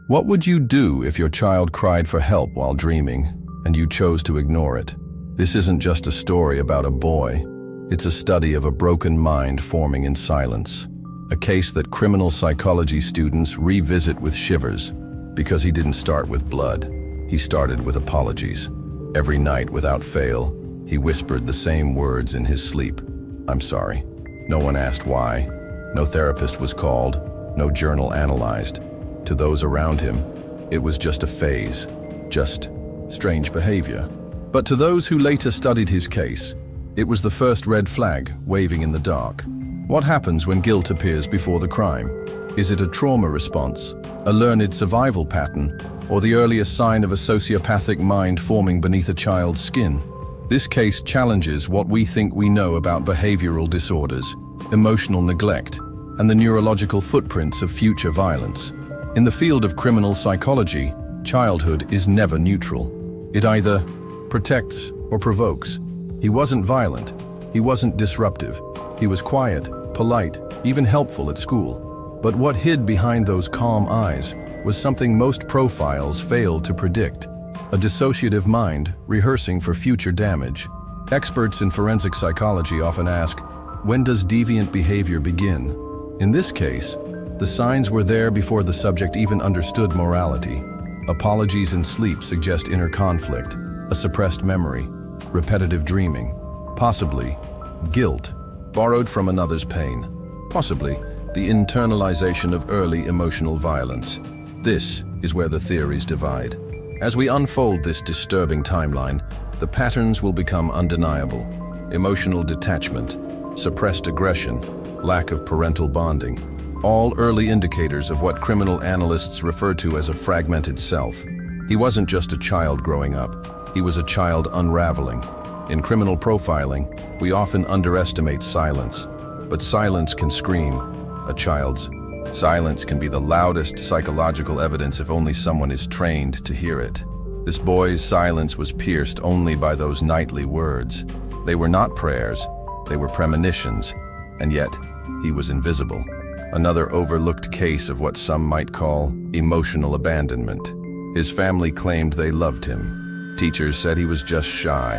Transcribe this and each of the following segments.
What would you do if your child cried for help while dreaming, and you chose to ignore it? This isn't just a story about a boy. It's a study of a broken mind forming in silence. A case that criminal psychology students revisit with shivers, because he didn't start with blood. He started with apologies. Every night without fail, he whispered the same words in his sleep. "I'm sorry." No one asked why. No therapist was called. No journal analyzed. To those around him, it was just a phase, just strange behavior. But to those who later studied his case, it was the first red flag waving in the dark. What happens when guilt appears before the crime? Is it a trauma response, a learned survival pattern, or the earliest sign of a sociopathic mind forming beneath a child's skin? This case challenges what we think we know about behavioral disorders, emotional neglect, and the neurological footprints of future violence. In the field of criminal psychology, childhood is never neutral. It either protects or provokes. He wasn't violent. He wasn't disruptive. He was quiet, polite, even helpful at school. But what hid behind those calm eyes was something most profiles failed to predict: a dissociative mind rehearsing for future damage. Experts in forensic psychology often ask, when does deviant behavior begin? In this case, the signs were there before the subject even understood morality. Apologies in sleep suggest inner conflict, a suppressed memory, repetitive dreaming, possibly guilt, borrowed from another's pain, possibly the internalization of early emotional violence. This is where the theories divide. As we unfold this disturbing timeline, the patterns will become undeniable. Emotional detachment, suppressed aggression, lack of parental bonding, all early indicators of what criminal analysts refer to as a fragmented self. He wasn't just a child growing up, he was a child unraveling. In criminal profiling, we often underestimate silence, but silence can scream. A child's silence can be the loudest psychological evidence if only someone is trained to hear it. This boy's silence was pierced only by those nightly words. They were not prayers, they were premonitions, and yet he was invisible. Another overlooked case of what some might call emotional abandonment. His family claimed they loved him. Teachers said he was just shy.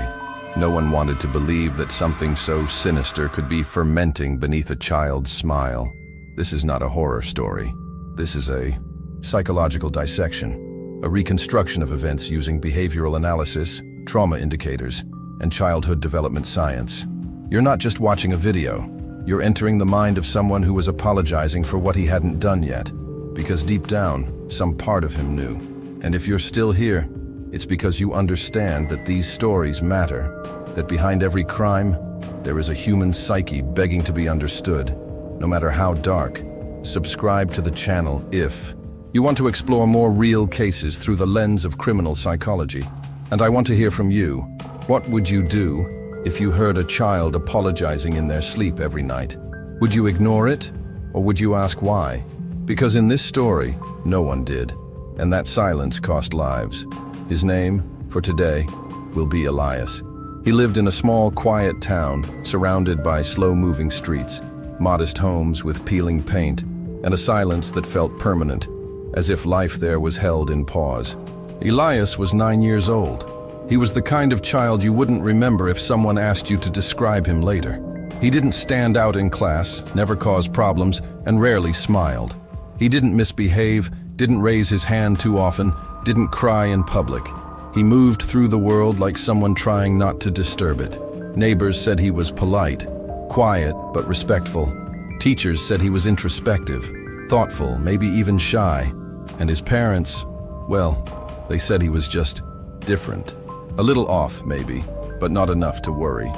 No one wanted to believe that something so sinister could be fermenting beneath a child's smile. This is not a horror story. This is a psychological dissection, a reconstruction of events using behavioral analysis, trauma indicators, and childhood development science. You're not just watching a video. You're entering the mind of someone who was apologizing for what he hadn't done yet, because deep down, some part of him knew. And if you're still here, it's because you understand that these stories matter, that behind every crime, there is a human psyche begging to be understood, no matter how dark. Subscribe to the channel if you want to explore more real cases through the lens of criminal psychology. And I want to hear from you. What would you do if you heard a child apologizing in their sleep every night? Would you ignore it, or would you ask why? Because in this story, no one did, and that silence cost lives. His name, for today, will be Elias. He lived in a small, quiet town, surrounded by slow-moving streets, modest homes with peeling paint, and a silence that felt permanent, as if life there was held in pause. Elias was 9 years old. He was the kind of child you wouldn't remember if someone asked you to describe him later. He didn't stand out in class, never caused problems, and rarely smiled. He didn't misbehave, didn't raise his hand too often, didn't cry in public. He moved through the world like someone trying not to disturb it. Neighbors said he was polite, quiet but respectful. Teachers said he was introspective, thoughtful, maybe even shy. And his parents, well, they said he was just different. A little off, maybe, but not enough to worry.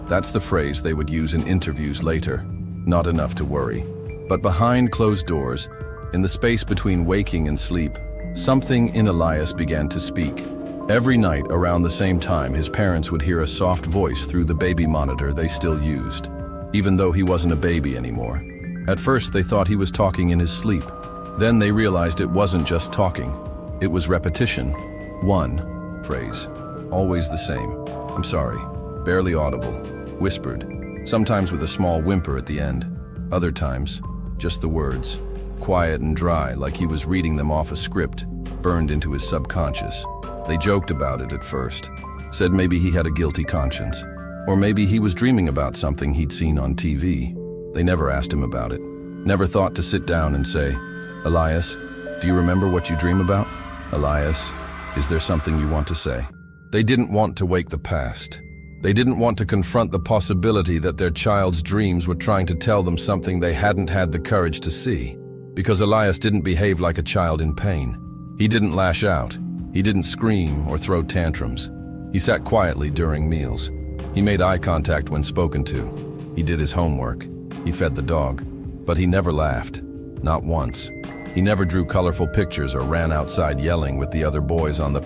That's the phrase they would use in interviews later. Not enough to worry. But behind closed doors, in the space between waking and sleep, something in Elias began to speak. Every night around the same time, his parents would hear a soft voice through the baby monitor they still used, even though he wasn't a baby anymore. At first, they thought he was talking in his sleep. Then they realized it wasn't just talking. It was repetition. One phrase. Always the same. I'm sorry. Barely audible. Whispered. Sometimes with a small whimper at the end. Other times, just the words. quiet and dry, like he was reading them off a script, burned into his subconscious. They joked about it at first, said maybe he had a guilty conscience, or maybe he was dreaming about something he'd seen on TV. They never asked him about it, never thought to sit down and say, "Elias, do you remember what you dream about? Elias, is there something you want to say?" They didn't want to wake the past. They didn't want to confront the possibility that their child's dreams were trying to tell them something they hadn't had the courage to see. Because Elias didn't behave like a child in pain. He didn't lash out. He didn't scream or throw tantrums. He sat quietly during meals. He made eye contact when spoken to. He did his homework. He fed the dog. But he never laughed. Not once. He never drew colorful pictures or ran outside yelling with the other boys on the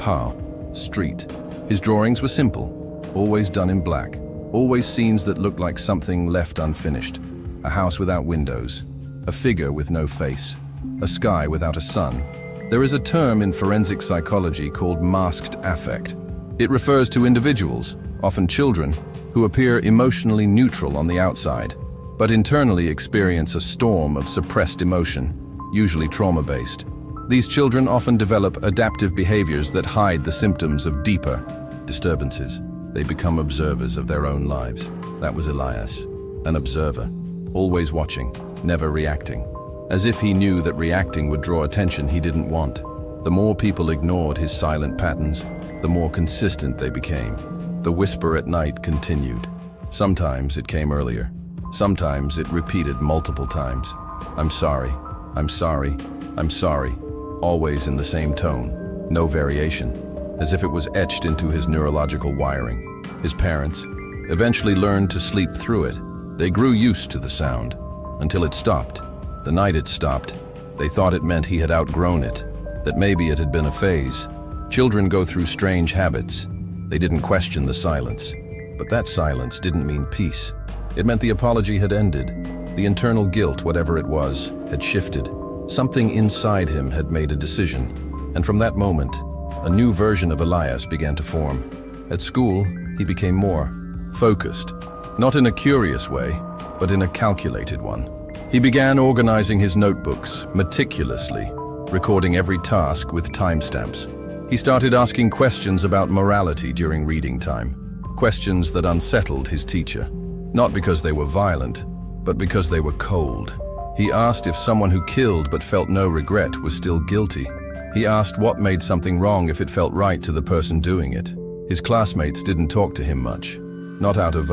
street. His drawings were simple. Always done in black, always scenes that looked like something left unfinished. A house without windows, a figure with no face, a sky without a sun. There is a term in forensic psychology called masked affect. It refers to individuals, often children, who appear emotionally neutral on the outside, but internally experience a storm of suppressed emotion, usually trauma-based. These children often develop adaptive behaviors that hide the symptoms of deeper disturbances. They become observers of their own lives. That was Elias, an observer, always watching, never reacting, as if he knew that reacting would draw attention he didn't want. The more people ignored his silent patterns, the more consistent they became. The whisper at night continued. Sometimes it came earlier. Sometimes it repeated multiple times. "I'm sorry, I'm sorry, I'm sorry," always in the same tone, no variation, as if it was etched into his neurological wiring. His parents eventually learned to sleep through it. They grew used to the sound, until it stopped. The night it stopped, they thought it meant he had outgrown it, that maybe it had been a phase. Children go through strange habits. They didn't question the silence. But that silence didn't mean peace. It meant the apology had ended. The internal guilt, whatever it was, had shifted. Something inside him had made a decision. And from that moment, a new version of Elias began to form. At school, he became more focused, not in a curious way, but in a calculated one. He began organizing his notebooks meticulously, recording every task with timestamps. He started asking questions about morality during reading time, questions that unsettled his teacher, not because they were violent, but because they were cold. He asked if someone who killed but felt no regret was still guilty. He asked what made something wrong if it felt right to the person doing it. His classmates didn't talk to him much, not out of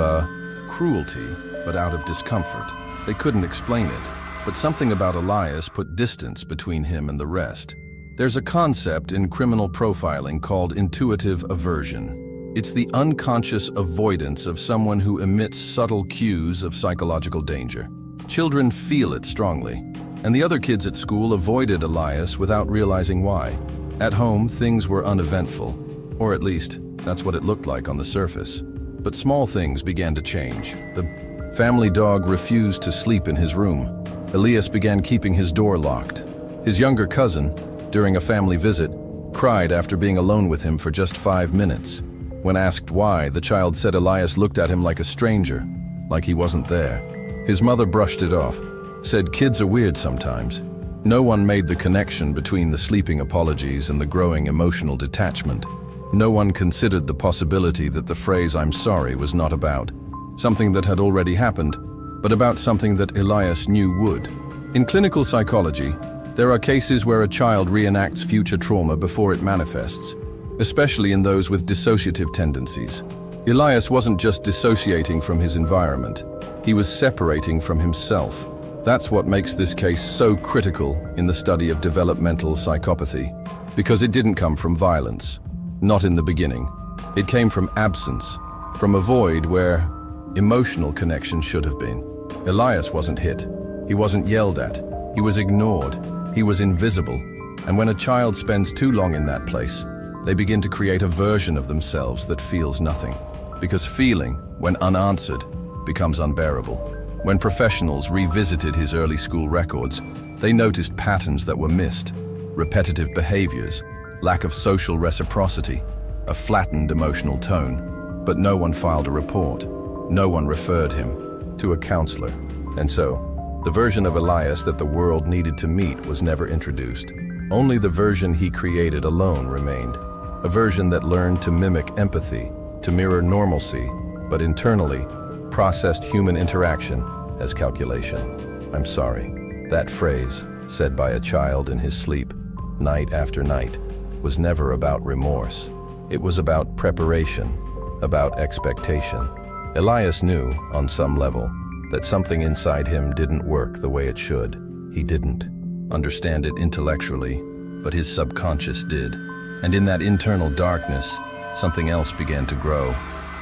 cruelty, but out of discomfort. They couldn't explain it, but something about Elias put distance between him and the rest. There's a concept in criminal profiling called intuitive aversion. It's the unconscious avoidance of someone who emits subtle cues of psychological danger. Children feel it strongly, and the other kids at school avoided Elias without realizing why. At home, things were uneventful, or at least, that's what it looked like on the surface. But small things began to change. The family dog refused to sleep in his room. Elias began keeping his door locked. His younger cousin, during a family visit, cried after being alone with him for just 5 minutes. When asked why, the child said Elias looked at him like a stranger, like he wasn't there. His mother brushed it off, said kids are weird sometimes. No one made the connection between the sleeping apologies and the growing emotional detachment. No one considered the possibility that the phrase "I'm sorry" was not about something that had already happened, but about something that Elias knew would. In clinical psychology, there are cases where a child reenacts future trauma before it manifests, especially in those with dissociative tendencies. Elias wasn't just dissociating from his environment, he was separating from himself. That's what makes this case so critical in the study of developmental psychopathy, because it didn't come from violence. Not in the beginning. It came from absence, from a void where emotional connection should have been. Elias wasn't hit. He wasn't yelled at. He was ignored. He was invisible. And when a child spends too long in that place, they begin to create a version of themselves that feels nothing. Because feeling, when unanswered, becomes unbearable. When professionals revisited his early school records, they noticed patterns that were missed, repetitive behaviors, lack of social reciprocity, a flattened emotional tone. But no one filed a report. No one referred him to a counselor. And so, The version of Elias that the world needed to meet was never introduced. Only the version he created alone remained. A version that learned to mimic empathy, to mirror normalcy, but internally processed human interaction as calculation. I'm sorry. That phrase, said by a child in his sleep, night after night, was never about remorse. It was about preparation, about expectation. Elias knew, on some level, that something inside him didn't work the way it should. He didn't understand it intellectually, but his subconscious did. And in that internal darkness, something else began to grow.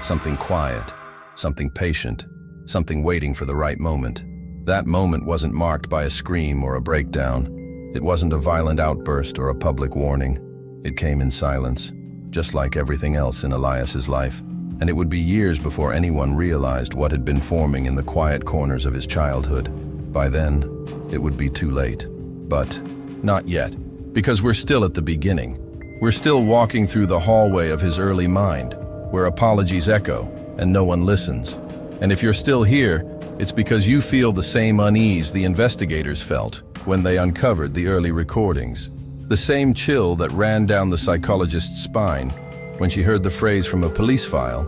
Something quiet, something patient, something waiting for the right moment. That moment wasn't marked by a scream or a breakdown. It wasn't a violent outburst or a public warning. It came in silence, just like everything else in Elias's life. And it would be years before anyone realized what had been forming in the quiet corners of his childhood. By then, it would be too late. But not yet, because we're still at the beginning. We're still walking through the hallway of his early mind, where apologies echo and no one listens. And if you're still here, it's because you feel the same unease the investigators felt when they uncovered the early recordings. The same chill that ran down the psychologist's spine when she heard the phrase from a police file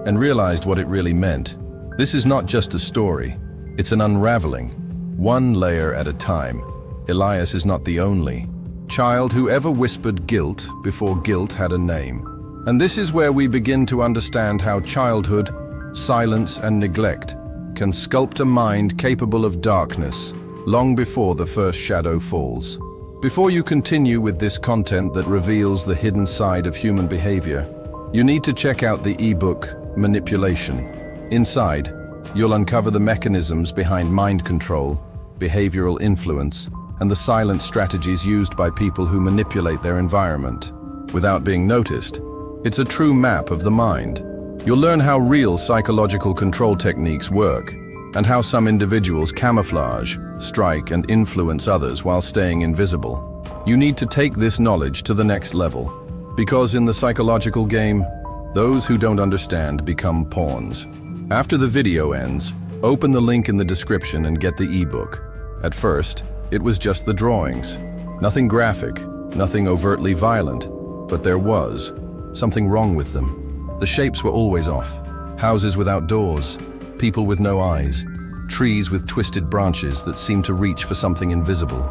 and realized what it really meant. This is not just a story, it's an unraveling, one layer at a time. Elias is not the only child who ever whispered guilt before guilt had a name. And this is where we begin to understand how childhood, silence and neglect can sculpt a mind capable of darkness long before the first shadow falls. Before you continue with this content that reveals the hidden side of human behavior, you need to check out the ebook, Manipulation. Inside, you'll uncover the mechanisms behind mind control, behavioral influence, and the silent strategies used by people who manipulate their environment without being noticed. It's a true map of the mind. You'll learn how real psychological control techniques work, and how some individuals camouflage, strike, and influence others while staying invisible. You need to take this knowledge to the next level, because in the psychological game, those who don't understand become pawns. After the video ends, open the link in the description and get the ebook. At first, it was just the drawings. Nothing graphic, nothing overtly violent, but there was something wrong with them. The shapes were always off. Houses without doors, people with no eyes, trees with twisted branches that seemed to reach for something invisible.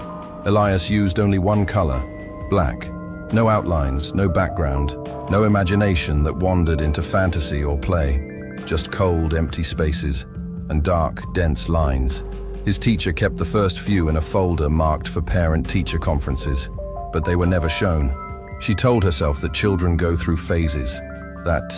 Elias used only one color, black. No outlines, no background, no imagination that wandered into fantasy or play. Just cold, empty spaces and dark, dense lines. His teacher kept the first few in a folder marked for parent-teacher conferences, but they were never shown. She told herself that children go through phases, that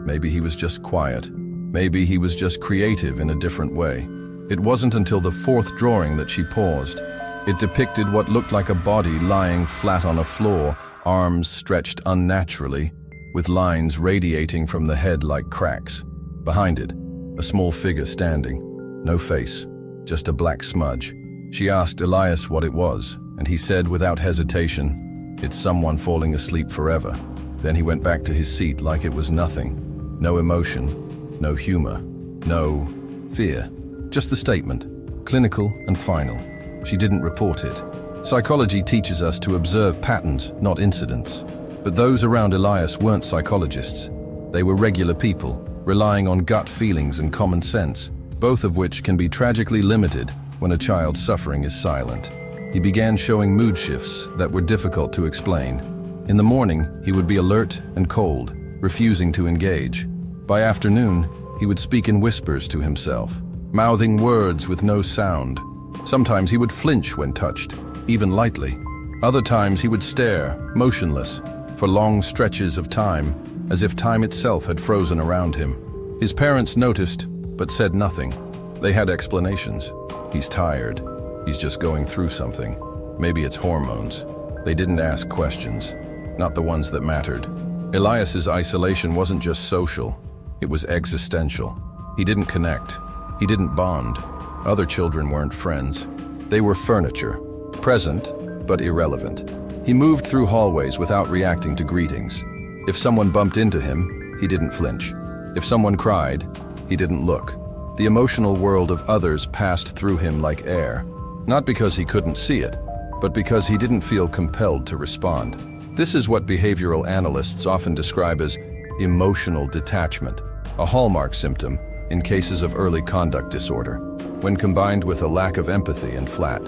maybe he was just quiet. Maybe he was just creative in a different way. It wasn't until the fourth drawing that she paused. It depicted what looked like a body lying flat on a floor, arms stretched unnaturally, with lines radiating from the head like cracks. Behind it, a small figure standing. No face, just a black smudge. She asked Elias what it was, and he said without hesitation, "It's someone falling asleep forever." Then he went back to his seat like it was nothing. No emotion. No humor, no fear, just the statement, clinical and final. She didn't report it. Psychology teaches us to observe patterns, not incidents. But those around Elias weren't psychologists. They were regular people, relying on gut feelings and common sense, both of which can be tragically limited when a child's suffering is silent. He began showing mood shifts that were difficult to explain. In the morning, he would be alert and cold, refusing to engage. By afternoon, he would speak in whispers to himself, mouthing words with no sound. Sometimes he would flinch when touched, even lightly. Other times he would stare, motionless, for long stretches of time, as if time itself had frozen around him. His parents noticed, but said nothing. They had explanations. He's tired. He's just going through something. Maybe it's hormones. They didn't ask questions, not the ones that mattered. Elias's isolation wasn't just social. It was existential. He didn't connect. He didn't bond. Other children weren't friends. They were furniture, present but irrelevant. He moved through hallways without reacting to greetings. If someone bumped into him, he didn't flinch. If someone cried, he didn't look. The emotional world of others passed through him like air, not because he couldn't see it, but because he didn't feel compelled to respond. This is what behavioral analysts often describe as emotional detachment, a hallmark symptom in cases of early conduct disorder. When combined with a lack of empathy and flat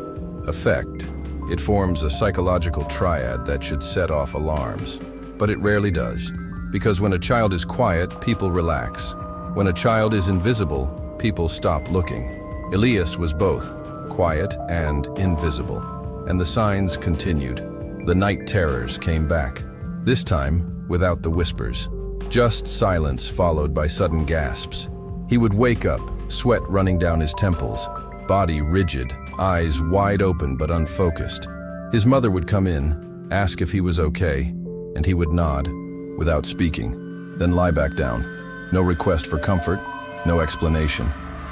affect, it forms a psychological triad that should set off alarms. But it rarely does, because when a child is quiet, people relax. When a child is invisible, people stop looking. Elias was both quiet and invisible, and the signs continued. The night terrors came back, this time without the whispers. Just silence followed by sudden gasps. He would wake up, sweat running down his temples, body rigid, eyes wide open but unfocused. His mother would come in, ask if he was okay, and he would nod, without speaking, then lie back down. No request for comfort, no explanation,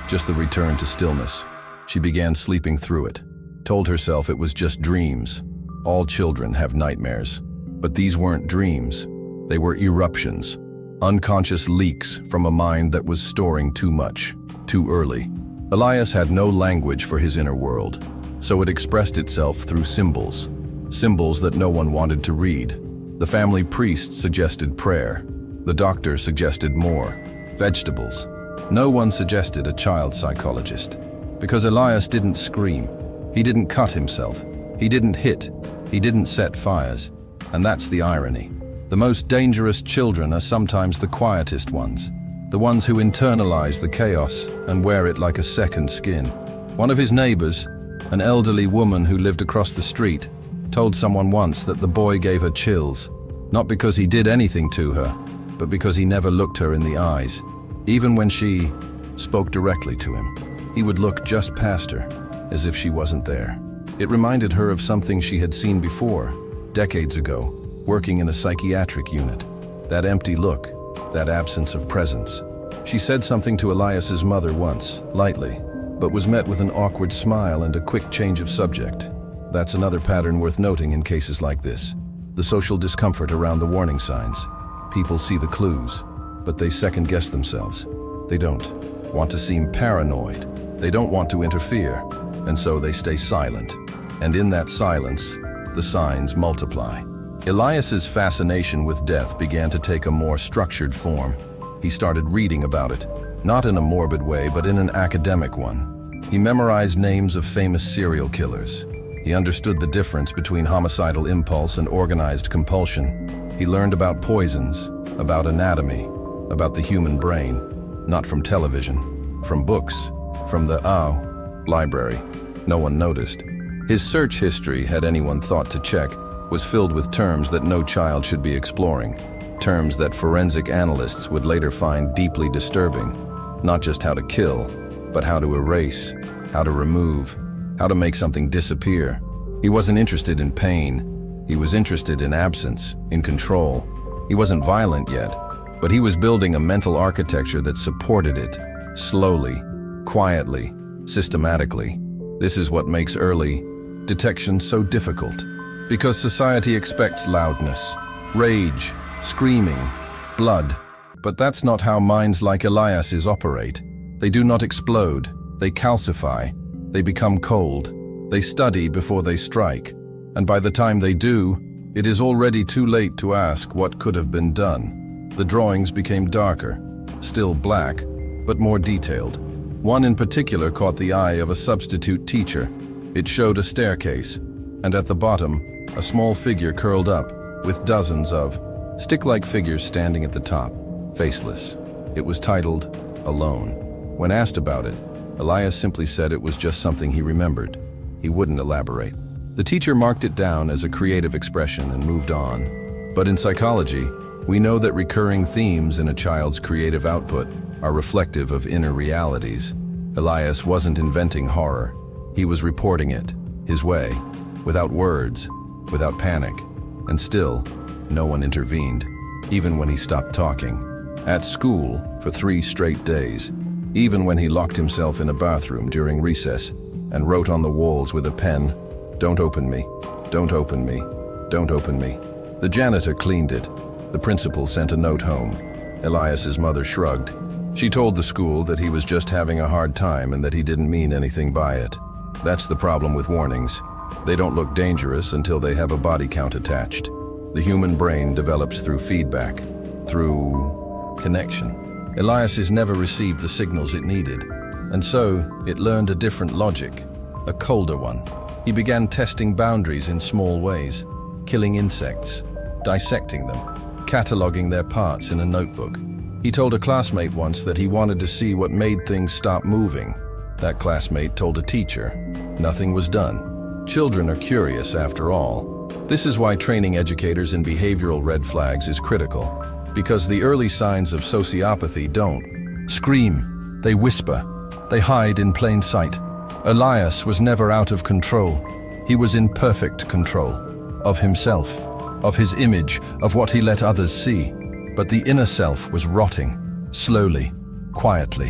just the return to stillness. She began sleeping through it, told herself it was just dreams. All children have nightmares, but these weren't dreams. They were eruptions, unconscious leaks from a mind that was storing too much, too early. Elias had no language for his inner world, so it expressed itself through symbols, symbols that no one wanted to read. The family priest suggested prayer. The doctor suggested more, vegetables. No one suggested a child psychologist, because Elias didn't scream. He didn't cut himself. He didn't hit, he didn't set fires, and that's the irony. The most dangerous children are sometimes the quietest ones, the ones who internalize the chaos and wear it like a second skin. One of his neighbors, an elderly woman who lived across the street, told someone once that the boy gave her chills, not because he did anything to her, but because he never looked her in the eyes. Even when she spoke directly to him, he would look just past her, as if she wasn't there. It reminded her of something she had seen before, decades ago, working in a psychiatric unit. That empty look, that absence of presence. She said something to Elias's mother once, lightly, but was met with an awkward smile and a quick change of subject. That's another pattern worth noting in cases like this. The social discomfort around the warning signs. People see the clues, but they second-guess themselves. They don't want to seem paranoid. They don't want to interfere, and so they stay silent. And in that silence, the signs multiply. Elias's fascination with death began to take a more structured form. He started reading about it, not in a morbid way, but in an academic one. He memorized names of famous serial killers. He understood the difference between homicidal impulse and organized compulsion. He learned about poisons, about anatomy, about the human brain, not from television, from books, from the library. No one noticed. His search history, had anyone thought to check, was filled with terms that no child should be exploring, terms that forensic analysts would later find deeply disturbing, not just how to kill, but how to erase, how to remove, how to make something disappear. He wasn't interested in pain. He was interested in absence, in control. He wasn't violent yet, but he was building a mental architecture that supported it, slowly, quietly, systematically. This is what makes early detection so difficult, because society expects loudness, rage, screaming, blood. But that's not how minds like Elias's operate. They do not explode, they calcify, they become cold, they study before they strike, and by the time they do, it is already too late to ask what could have been done. The drawings became darker, still black, but more detailed. One in particular caught the eye of a substitute teacher. It showed a staircase, and at the bottom, a small figure curled up, with dozens of stick-like figures standing at the top, faceless. It was titled, Alone. When asked about it, Elias simply said it was just something he remembered. He wouldn't elaborate. The teacher marked it down as a creative expression and moved on. But in psychology, we know that recurring themes in a child's creative output are reflective of inner realities. Elias wasn't inventing horror. He was reporting it, his way, without words, without panic. And still, no one intervened, even when he stopped talking. At school, for 3 straight days, even when he locked himself in a bathroom during recess and wrote on the walls with a pen, "Don't open me, don't open me, don't open me." The janitor cleaned it. The principal sent a note home. Elias's mother shrugged. She told the school that he was just having a hard time and that he didn't mean anything by it. That's the problem with warnings. They don't look dangerous until they have a body count attached. The human brain develops through feedback, through connection. Elias has never received the signals it needed, and so it learned a different logic, a colder one. He began testing boundaries in small ways, killing insects, dissecting them, cataloging their parts in a notebook. He told a classmate once that he wanted to see what made things stop moving. That classmate told a teacher. Nothing was done. Children are curious after all. This is why training educators in behavioral red flags is critical, because the early signs of sociopathy don't scream, they whisper, they hide in plain sight. Elias was never out of control. He was in perfect control of himself, of his image, of what he let others see. But the inner self was rotting, slowly, quietly,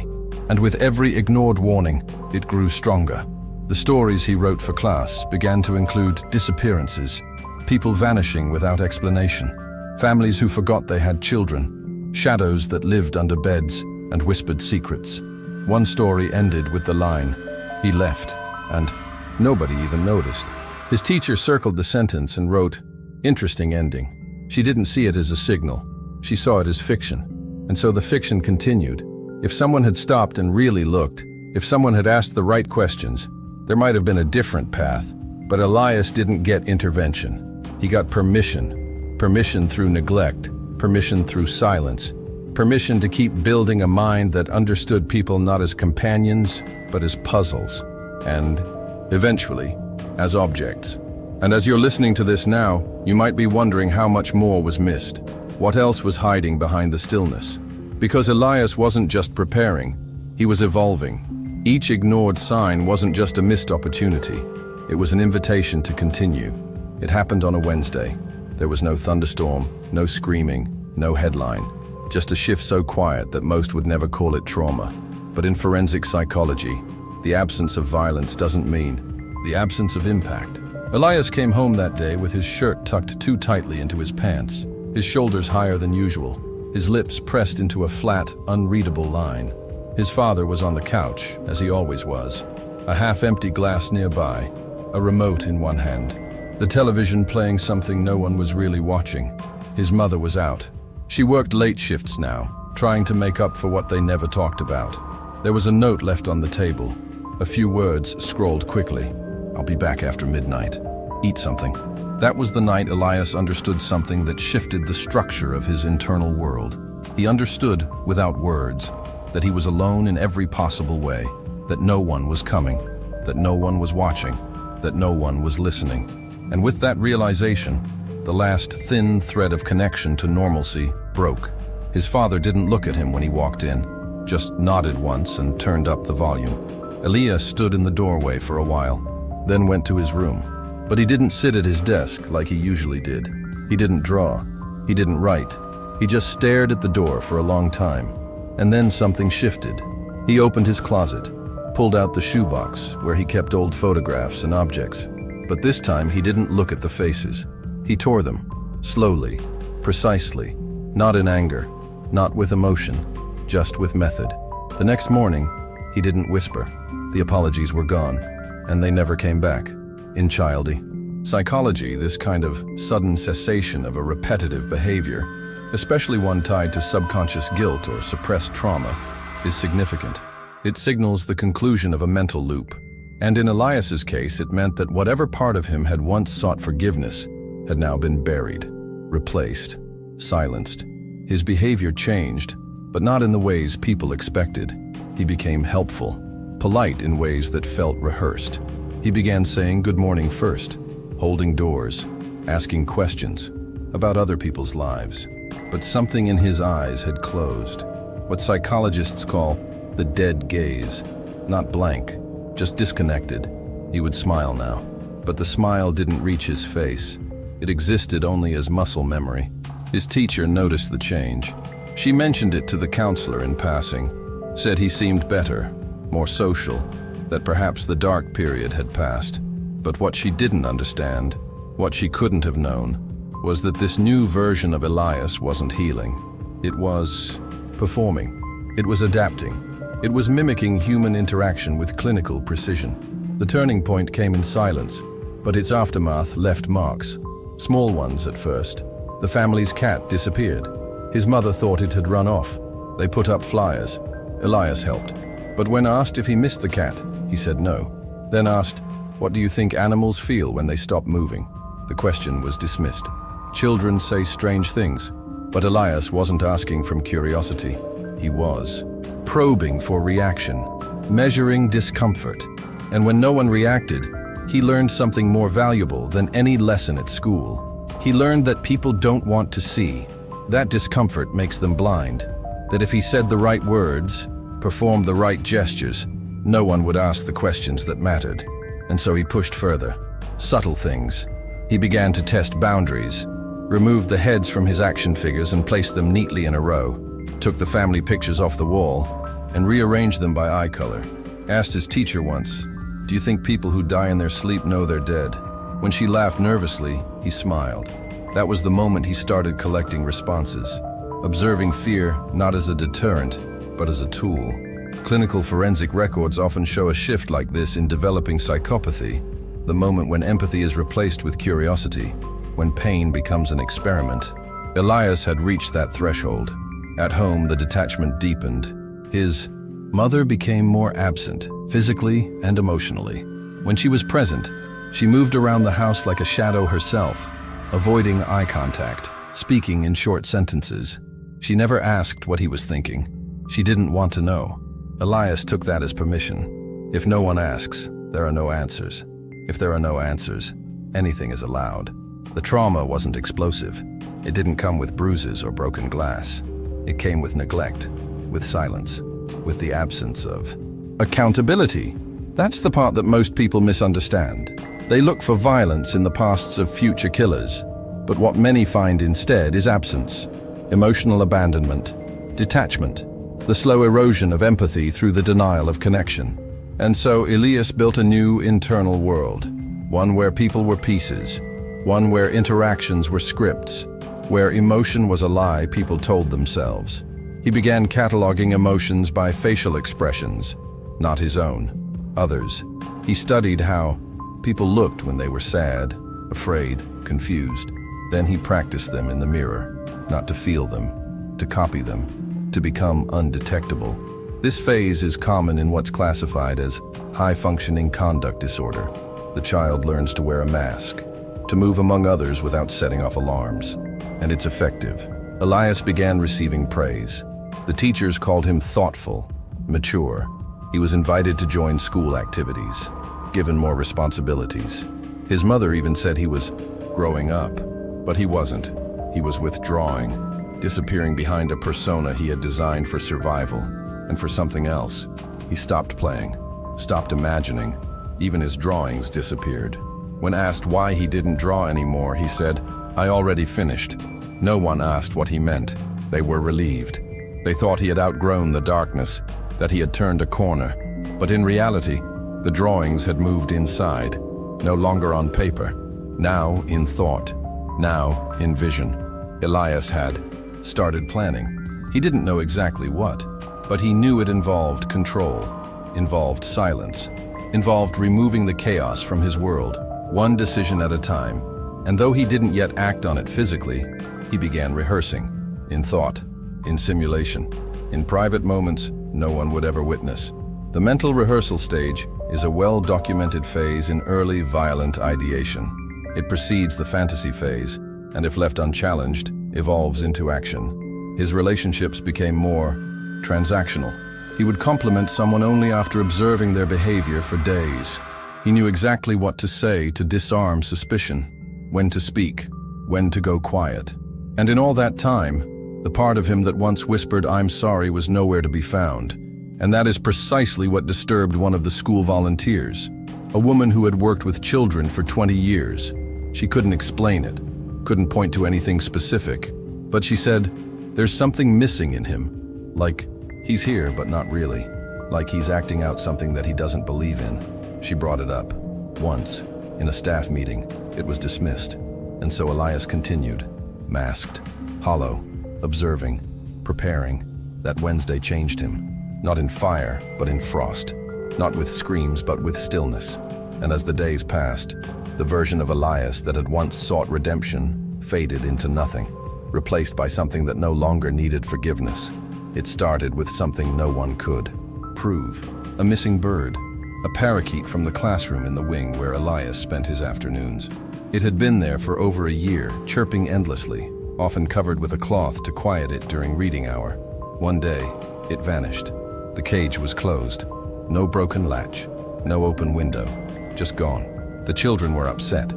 and with every ignored warning, it grew stronger. The stories he wrote for class began to include disappearances, people vanishing without explanation, families who forgot they had children, shadows that lived under beds and whispered secrets. One story ended with the line, "He left," and nobody even noticed. His teacher circled the sentence and wrote, "Interesting ending." She didn't see it as a signal. She saw it as fiction. And so the fiction continued. If someone had stopped and really looked, if someone had asked the right questions, there might have been a different path. But Elias didn't get intervention. He got permission. Permission through neglect. Permission through silence. Permission to keep building a mind that understood people not as companions, but as puzzles. And, eventually, as objects. And as you're listening to this now, you might be wondering how much more was missed. What else was hiding behind the stillness? Because Elias wasn't just preparing, he was evolving. Each ignored sign wasn't just a missed opportunity, it was an invitation to continue. It happened on a Wednesday. There was no thunderstorm, no screaming, no headline. Just a shift so quiet that most would never call it trauma. But in forensic psychology, the absence of violence doesn't mean the absence of impact. Elias came home that day with his shirt tucked too tightly into his pants, his shoulders higher than usual, his lips pressed into a flat, unreadable line. His father was on the couch, as he always was, a half-empty glass nearby, a remote in one hand, the television playing something no one was really watching. His mother was out. She worked late shifts now, trying to make up for what they never talked about. There was a note left on the table, a few words scrawled quickly. "I'll be back after midnight. Eat something." That was the night Elias understood something that shifted the structure of his internal world. He understood, without words, that he was alone in every possible way, that no one was coming, that no one was watching, that no one was listening. And with that realization, the last thin thread of connection to normalcy broke. His father didn't look at him when he walked in, just nodded once and turned up the volume. Elias stood in the doorway for a while, then went to his room. But he didn't sit at his desk like he usually did. He didn't draw. He didn't write. He just stared at the door for a long time. And then something shifted. He opened his closet, pulled out the shoebox where he kept old photographs and objects. But this time he didn't look at the faces. He tore them, slowly, precisely, not in anger, not with emotion, just with method. The next morning, he didn't whisper. The apologies were gone, and they never came back. In childy psychology, this kind of sudden cessation of a repetitive behavior, especially one tied to subconscious guilt or suppressed trauma, is significant. It signals the conclusion of a mental loop. And in Elias's case, it meant that whatever part of him had once sought forgiveness had now been buried, replaced, silenced. His behavior changed, but not in the ways people expected. He became helpful, polite in ways that felt rehearsed. He began saying good morning first, holding doors, asking questions about other people's lives. But something in his eyes had closed, what psychologists call the dead gaze. Not blank, just disconnected. He would smile now, but the smile didn't reach his face. It existed only as muscle memory. His teacher noticed the change. She mentioned it to the counselor in passing, said he seemed better, more social, that perhaps the dark period had passed. But what she didn't understand, what she couldn't have known, was that this new version of Elias wasn't healing. It was performing. It was adapting. It was mimicking human interaction with clinical precision. The turning point came in silence, but its aftermath left marks. Small ones at first. The family's cat disappeared. His mother thought it had run off. They put up flyers. Elias helped. But when asked if he missed the cat, he said no. Then asked, "What do you think animals feel when they stop moving?" The question was dismissed. Children say strange things, but Elias wasn't asking from curiosity. He was probing for reaction, measuring discomfort. And when no one reacted, he learned something more valuable than any lesson at school. He learned that people don't want to see. That discomfort makes them blind. That if he said the right words, performed the right gestures, no one would ask the questions that mattered. And so he pushed further. Subtle things. He began to test boundaries, removed the heads from his action figures and placed them neatly in a row, took the family pictures off the wall and rearranged them by eye color. Asked his teacher once, "Do you think people who die in their sleep know they're dead?" When she laughed nervously, he smiled. That was the moment he started collecting responses, observing fear not as a deterrent, but as a tool. Clinical forensic records often show a shift like this in developing psychopathy, the moment when empathy is replaced with curiosity, when pain becomes an experiment. Elias had reached that threshold. At home, the detachment deepened. His mother became more absent, physically and emotionally. When she was present, she moved around the house like a shadow herself, avoiding eye contact, speaking in short sentences. She never asked what he was thinking. She didn't want to know. Elias took that as permission. If no one asks, there are no answers. If there are no answers, anything is allowed. The trauma wasn't explosive. It didn't come with bruises or broken glass. It came with neglect, with silence, with the absence of accountability. That's the part that most people misunderstand. They look for violence in the pasts of future killers, but what many find instead is absence, emotional abandonment, detachment, the slow erosion of empathy through the denial of connection. And so Elias built a new internal world, one where people were pieces, one where interactions were scripts, where emotion was a lie people told themselves. He began cataloging emotions by facial expressions, not his own, others. He studied how people looked when they were sad, afraid, confused. Then he practiced them in the mirror, not to feel them, to copy them, to become undetectable. This phase is common in what's classified as high-functioning conduct disorder. The child learns to wear a mask, to move among others without setting off alarms. And it's effective. Elias began receiving praise. The teachers called him thoughtful, mature. He was invited to join school activities, given more responsibilities. His mother even said he was growing up, but he wasn't. He was withdrawing, disappearing behind a persona he had designed for survival. And for something else, he stopped playing, stopped imagining. Even his drawings disappeared. When asked why he didn't draw anymore, he said, "I already finished." No one asked what he meant. They were relieved. They thought he had outgrown the darkness, that he had turned a corner. But in reality, the drawings had moved inside, no longer on paper, now in thought, now in vision. Elias had started planning. He didn't know exactly what, but he knew it involved control, involved silence, involved removing the chaos from his world, one decision at a time. And though he didn't yet act on it physically, he began rehearsing, in thought, in simulation, in private moments no one would ever witness. The mental rehearsal stage is a well-documented phase in early violent ideation. It precedes the fantasy phase, and if left unchallenged, evolves into action. His relationships became more transactional. He would compliment someone only after observing their behavior for days. He knew exactly what to say to disarm suspicion, when to speak, when to go quiet. And in all that time, the part of him that once whispered, "I'm sorry," was nowhere to be found. And that is precisely what disturbed one of the school volunteers, a woman who had worked with children for 20 years. She couldn't explain it, couldn't point to anything specific, but she said, "There's something missing in him. Like, he's here, but not really. Like he's acting out something that he doesn't believe in." She brought it up. Once, in a staff meeting, it was dismissed. And so Elias continued, masked, hollow, observing, preparing. That Wednesday changed him. Not in fire, but in frost. Not with screams, but with stillness. And as the days passed, the version of Elias that had once sought redemption faded into nothing, replaced by something that no longer needed forgiveness. It started with something no one could prove. A missing bird. A parakeet from the classroom in the wing where Elias spent his afternoons. It had been there for over a year, chirping endlessly, often covered with a cloth to quiet it during reading hour. One day, it vanished. The cage was closed. No broken latch, no open window, just gone. The children were upset.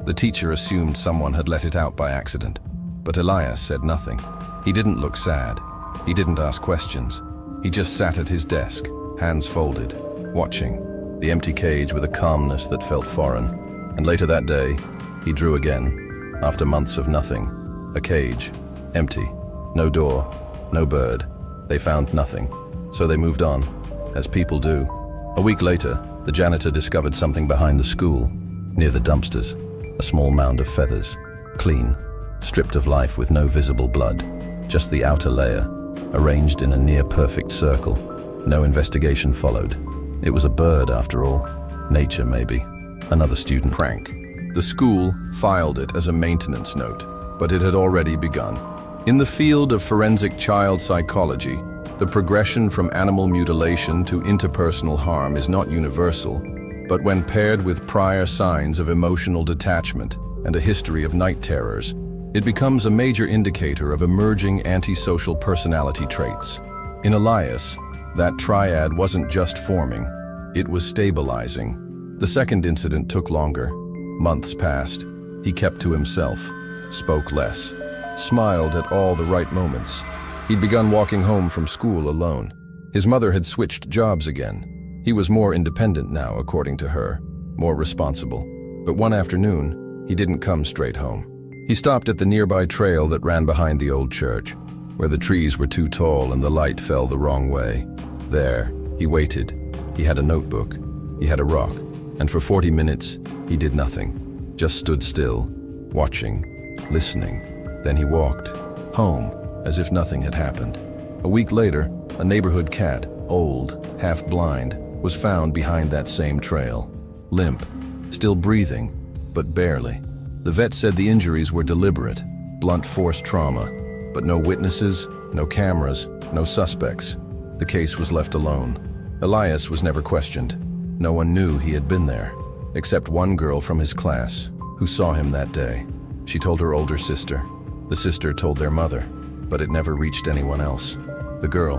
The teacher assumed someone had let it out by accident. But Elias said nothing. He didn't look sad. He didn't ask questions. He just sat at his desk, hands folded, watching the empty cage with a calmness that felt foreign. And later that day, he drew again, after months of nothing. A cage, empty, no door, no bird. They found nothing, so they moved on, as people do. A week later, the janitor discovered something behind the school, near the dumpsters. A small mound of feathers, clean, stripped of life with no visible blood, just the outer layer, arranged in a near-perfect circle. No investigation followed. It was a bird, after all. Nature, maybe. Another student prank. The school filed it as a maintenance note, but it had already begun. In the field of forensic child psychology, the progression from animal mutilation to interpersonal harm is not universal, but when paired with prior signs of emotional detachment and a history of night terrors, it becomes a major indicator of emerging antisocial personality traits. In Elias, that triad wasn't just forming, it was stabilizing. The second incident took longer. Months passed. He kept to himself, spoke less, smiled at all the right moments. He'd begun walking home from school alone. His mother had switched jobs again. He was more independent now, according to her, more responsible. But one afternoon, he didn't come straight home. He stopped at the nearby trail that ran behind the old church, where the trees were too tall and the light fell the wrong way. There, he waited. He had a notebook. He had a rock. And for 40 minutes, he did nothing. Just stood still, watching, listening. Then he walked home, as if nothing had happened. A week later, a neighborhood cat, old, half-blind, was found behind that same trail. Limp, still breathing, but barely. The vet said the injuries were deliberate, blunt force trauma, but no witnesses, no cameras, no suspects. The case was left alone. Elias was never questioned. No one knew he had been there, except one girl from his class, who saw him that day. She told her older sister. The sister told their mother, but it never reached anyone else. The girl,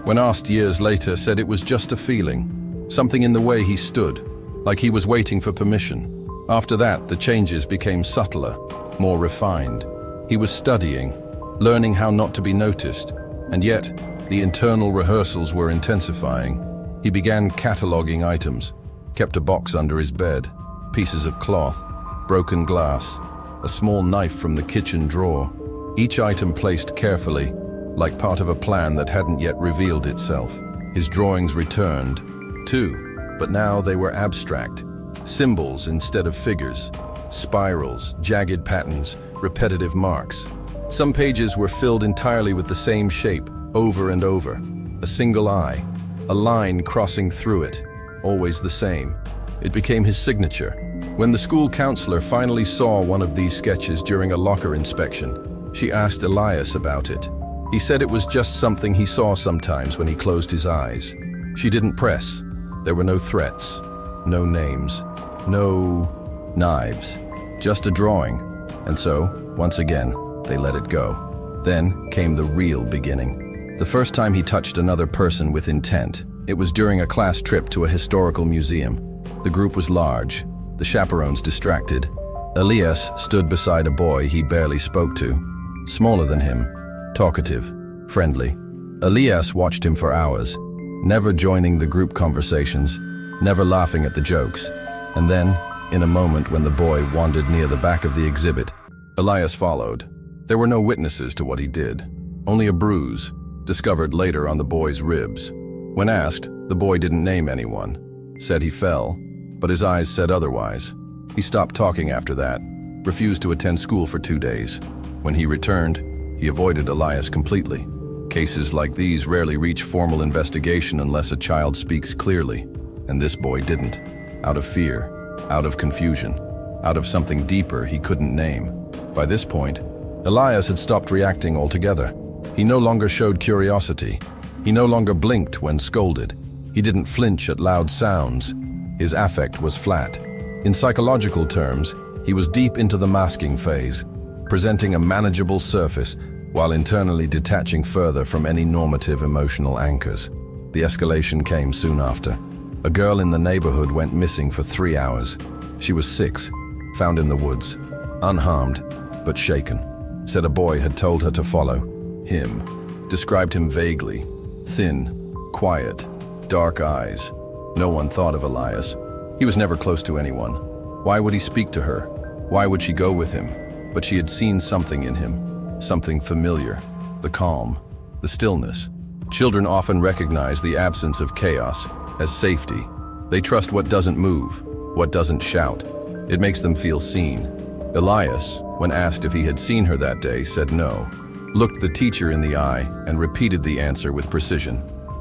when asked years later, said it was just a feeling, something in the way he stood, like he was waiting for permission. After that, the changes became subtler, more refined. He was studying, learning how not to be noticed, and yet, the internal rehearsals were intensifying. He began cataloging items, kept a box under his bed, pieces of cloth, broken glass, a small knife from the kitchen drawer, each item placed carefully, like part of a plan that hadn't yet revealed itself. His drawings returned, too, but now they were abstract. Symbols instead of figures, spirals, jagged patterns, repetitive marks. Some pages were filled entirely with the same shape, over and over. A single eye, a line crossing through it, always the same. It became his signature. When the school counselor finally saw one of these sketches during a locker inspection, she asked Elias about it. He said it was just something he saw sometimes when he closed his eyes. She didn't press. There were no threats, no names, no knives, just a drawing. And so, once again, they let it go. Then came the real beginning. The first time he touched another person with intent, it was during a class trip to a historical museum. The group was large, the chaperones distracted. Elias stood beside a boy he barely spoke to, smaller than him, talkative, friendly. Elias watched him for hours, never joining the group conversations, never laughing at the jokes. And then, in a moment when the boy wandered near the back of the exhibit, Elias followed. There were no witnesses to what he did, only a bruise, discovered later on the boy's ribs. When asked, the boy didn't name anyone, said he fell, but his eyes said otherwise. He stopped talking after that, refused to attend school for 2 days. When he returned, he avoided Elias completely, Cases like these rarely reach formal investigation unless a child speaks clearly, and this boy didn't. Out of fear, out of confusion, out of something deeper he couldn't name. By this point, Elias had stopped reacting altogether. He no longer showed curiosity. He no longer blinked when scolded. He didn't flinch at loud sounds. His affect was flat. In psychological terms, he was deep into the masking phase, presenting a manageable surface while internally detaching further from any normative emotional anchors. The escalation came soon after. A girl in the neighborhood went missing for 3 hours. She was 6, found in the woods, unharmed, but shaken. Said a boy had told her to follow him. Described him vaguely. Thin, quiet, dark eyes. No one thought of Elias. He was never close to anyone. Why would he speak to her? Why would she go with him? But she had seen something in him, something familiar. The calm, the stillness. Children often recognize the absence of chaos as safety. They trust what doesn't move, what doesn't shout. It makes them feel seen. Elias, when asked if he had seen her that day, said no, looked the teacher in the eye and repeated the answer with precision.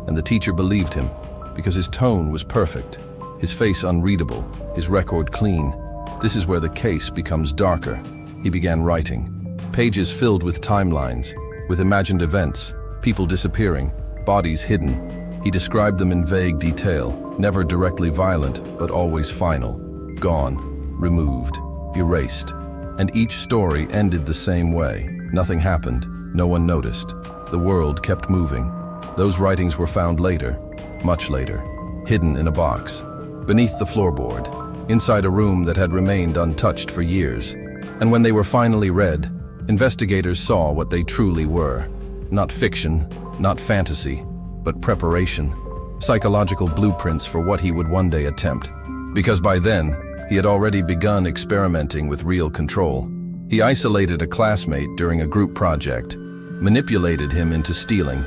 And the teacher believed him because his tone was perfect, his face unreadable, his record clean. This is where the case becomes darker. He began writing. Pages filled with timelines, with imagined events, people disappearing, bodies hidden. He described them in vague detail, never directly violent, but always final. Gone, removed, erased. And each story ended the same way. Nothing happened. No one noticed. The world kept moving. Those writings were found later, much later, hidden in a box, beneath the floorboard, inside a room that had remained untouched for years. And when they were finally read, investigators saw what they truly were. Not fiction, not fantasy, but preparation. Psychological blueprints for what he would one day attempt. Because by then, he had already begun experimenting with real control. He isolated a classmate during a group project, manipulated him into stealing,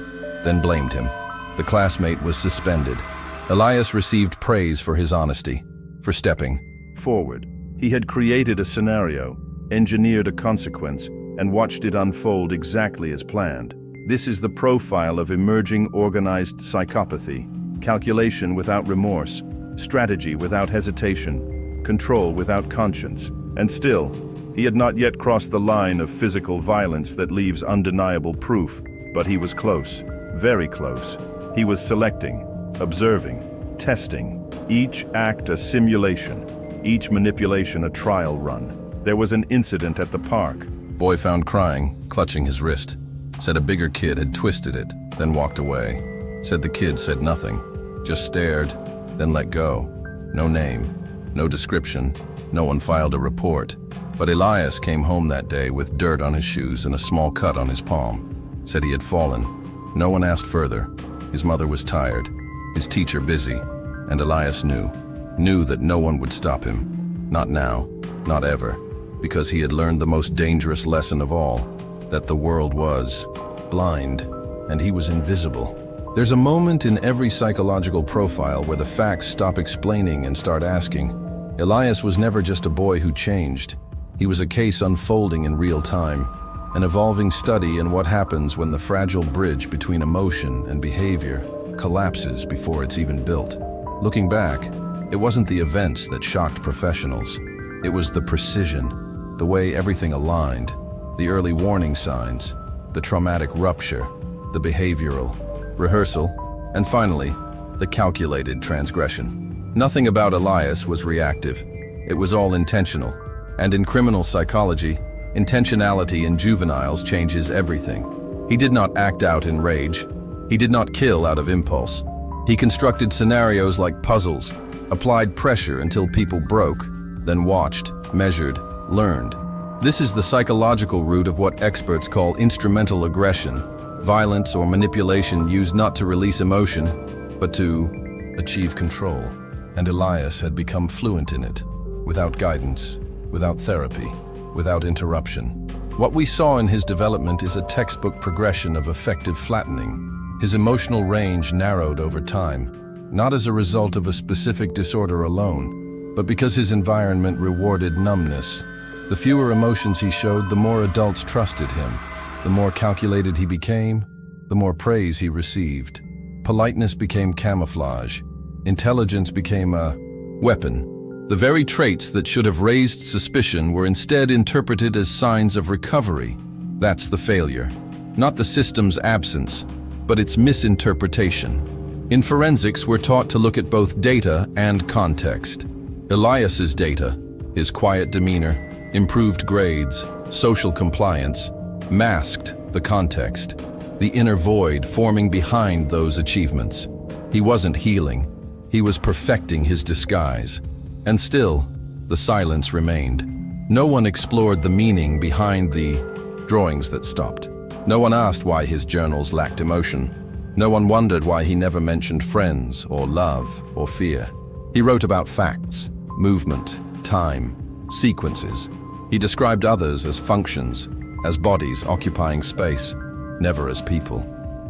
then blamed him. The classmate was suspended. Elias received praise for his honesty, for stepping forward. He had created a scenario, engineered a consequence, and watched it unfold exactly as planned. This is the profile of emerging organized psychopathy: calculation without remorse, strategy without hesitation, control without conscience. And still, he had not yet crossed the line of physical violence that leaves undeniable proof, but he was close, very close. He was selecting, observing, testing, each act a simulation, each manipulation a trial run. There was an incident at the park. Boy found crying, clutching his wrist. Said a bigger kid had twisted it, then walked away. Said the kid said nothing, just stared, then let go. No name, no description, no one filed a report. But Elias came home that day with dirt on his shoes and a small cut on his palm. Said he had fallen. No one asked further. His mother was tired, his teacher busy, and Elias knew that no one would stop him. Not now, not ever, because he had learned the most dangerous lesson of all, that the world was blind and he was invisible. There's a moment in every psychological profile where the facts stop explaining and start asking. Elias was never just a boy who changed. He was a case unfolding in real time, an evolving study in what happens when the fragile bridge between emotion and behavior collapses before it's even built. Looking back, it wasn't the events that shocked professionals. It was the precision, the way everything aligned, the early warning signs, the traumatic rupture, the behavioral rehearsal, and finally, the calculated transgression. Nothing about Elias was reactive. It was all intentional. And in criminal psychology, intentionality in juveniles changes everything. He did not act out in rage. He did not kill out of impulse. He constructed scenarios like puzzles, applied pressure until people broke, then watched, measured, learned. This is the psychological root of what experts call instrumental aggression, violence or manipulation used not to release emotion, but to achieve control. And Elias had become fluent in it, without guidance, without therapy, without interruption. What we saw in his development is a textbook progression of effective flattening. His emotional range narrowed over time, not as a result of a specific disorder alone, but because his environment rewarded numbness. The fewer emotions he showed, the more adults trusted him. The more calculated he became, the more praise he received. Politeness became camouflage. Intelligence became a weapon. The very traits that should have raised suspicion were instead interpreted as signs of recovery. That's the failure. Not the system's absence, but its misinterpretation. In forensics, we're taught to look at both data and context. Elias's data, his quiet demeanor, improved grades, social compliance, masked the context, the inner void forming behind those achievements. He wasn't healing, he was perfecting his disguise. And still, the silence remained. No one explored the meaning behind the drawings that stopped. No one asked why his journals lacked emotion. No one wondered why he never mentioned friends or love or fear. He wrote about facts, movement, time, sequences. He described others as functions, as bodies occupying space, never as people.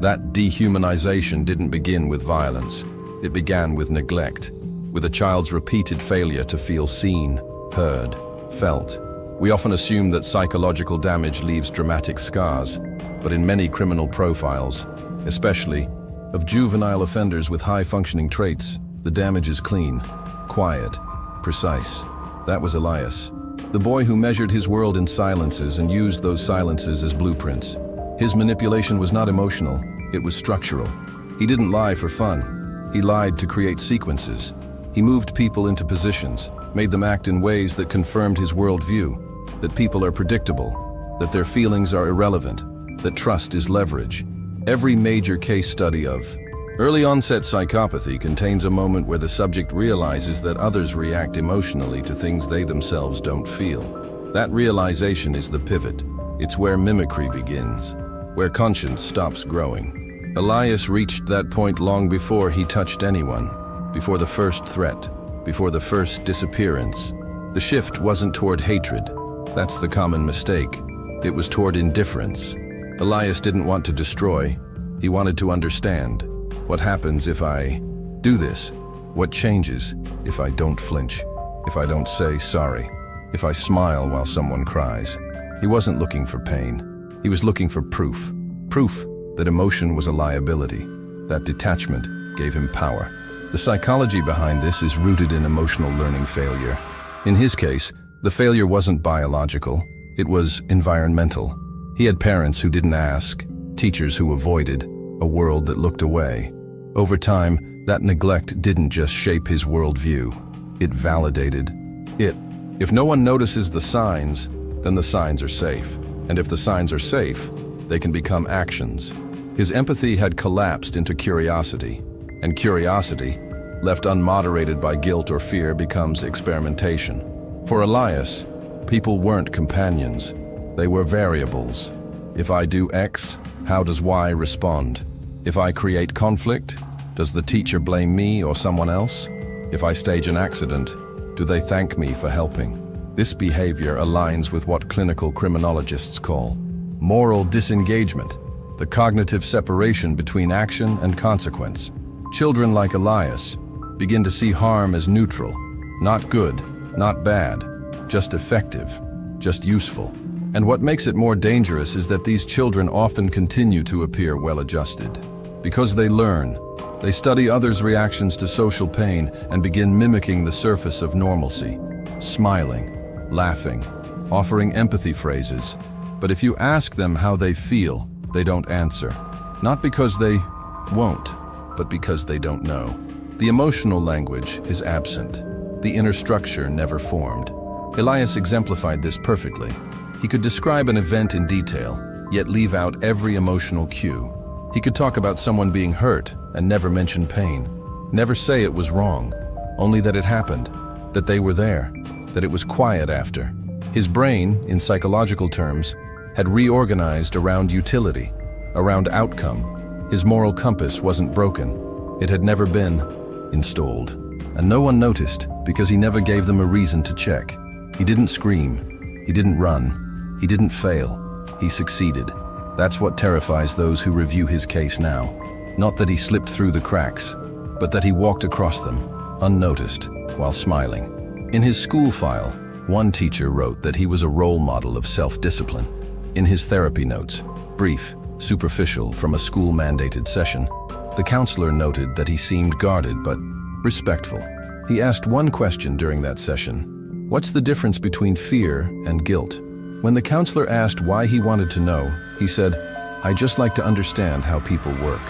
That dehumanization didn't begin with violence. It began with neglect, with a child's repeated failure to feel seen, heard, felt. We often assume that psychological damage leaves dramatic scars, but in many criminal profiles, especially of juvenile offenders with high-functioning traits, the damage is clean, quiet, precise. That was Elias, the boy who measured his world in silences and used those silences as blueprints. His manipulation was not emotional, it was structural. He didn't lie for fun. He lied to create sequences. He moved people into positions, made them act in ways that confirmed his worldview, that people are predictable, that their feelings are irrelevant, that trust is leverage. Every major case study of early-onset psychopathy contains a moment where the subject realizes that others react emotionally to things they themselves don't feel. That realization is the pivot. It's where mimicry begins, where conscience stops growing. Elias reached that point long before he touched anyone, before the first threat, before the first disappearance. The shift wasn't toward hatred. That's the common mistake. It was toward indifference. Elias didn't want to destroy. He wanted to understand. What happens if I do this? What changes if I don't flinch? If I don't say sorry? If I smile while someone cries? He wasn't looking for pain. He was looking for proof. Proof that emotion was a liability. That detachment gave him power. The psychology behind this is rooted in emotional learning failure. In his case, the failure wasn't biological. It was environmental. He had parents who didn't ask, teachers who avoided, a world that looked away. Over time, that neglect didn't just shape his worldview. It validated it. If no one notices the signs, then the signs are safe. And if the signs are safe, they can become actions. His empathy had collapsed into curiosity, and curiosity, left unmoderated by guilt or fear, becomes experimentation. For Elias, people weren't companions. They were variables. If I do X, how does Y respond? If I create conflict, does the teacher blame me or someone else? If I stage an accident, do they thank me for helping? This behavior aligns with what clinical criminologists call moral disengagement, the cognitive separation between action and consequence. Children like Elias begin to see harm as neutral, not good, not bad, just effective, just useful. And what makes it more dangerous is that these children often continue to appear well-adjusted. Because they learn, they study others' reactions to social pain and begin mimicking the surface of normalcy, smiling, laughing, offering empathy phrases. But if you ask them how they feel, they don't answer. Not because they won't, but because they don't know. The emotional language is absent. The inner structure never formed. Elias exemplified this perfectly. He could describe an event in detail, yet leave out every emotional cue. He could talk about someone being hurt and never mention pain. Never say it was wrong, only that it happened, that they were there, that it was quiet after. His brain, in psychological terms, had reorganized around utility, around outcome. His moral compass wasn't broken. It had never been installed. And no one noticed because he never gave them a reason to check. He didn't scream. He didn't run. He didn't fail. He succeeded. That's what terrifies those who review his case now. Not that he slipped through the cracks, but that he walked across them, unnoticed, while smiling. In his school file, one teacher wrote that he was a role model of self-discipline. In his therapy notes, brief, superficial from a school-mandated session. The counselor noted that he seemed guarded but respectful. He asked one question during that session: "What's the difference between fear and guilt?" When the counselor asked why he wanted to know, he said, "I just like to understand how people work."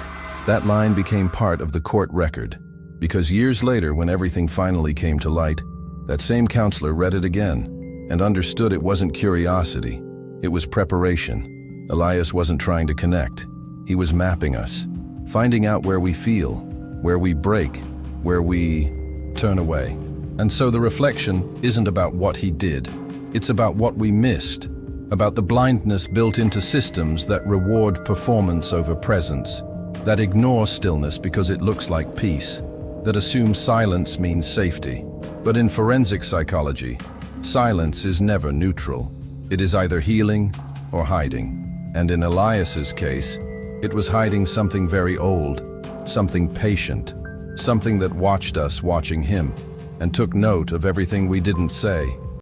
That line became part of the court record, because years later, when everything finally came to light, that same counselor read it again and understood it wasn't curiosity, it was preparation. Elias wasn't trying to connect. He was mapping us, finding out where we feel, where we break, where we turn away. And so the reflection isn't about what he did. It's about what we missed, about the blindness built into systems that reward performance over presence, that ignore stillness because it looks like peace, that assume silence means safety. But in forensic psychology, silence is never neutral. It is either healing or hiding. And in Elias's case, it was hiding something very old, something patient, something that watched us watching him, and took note of everything we didn't say.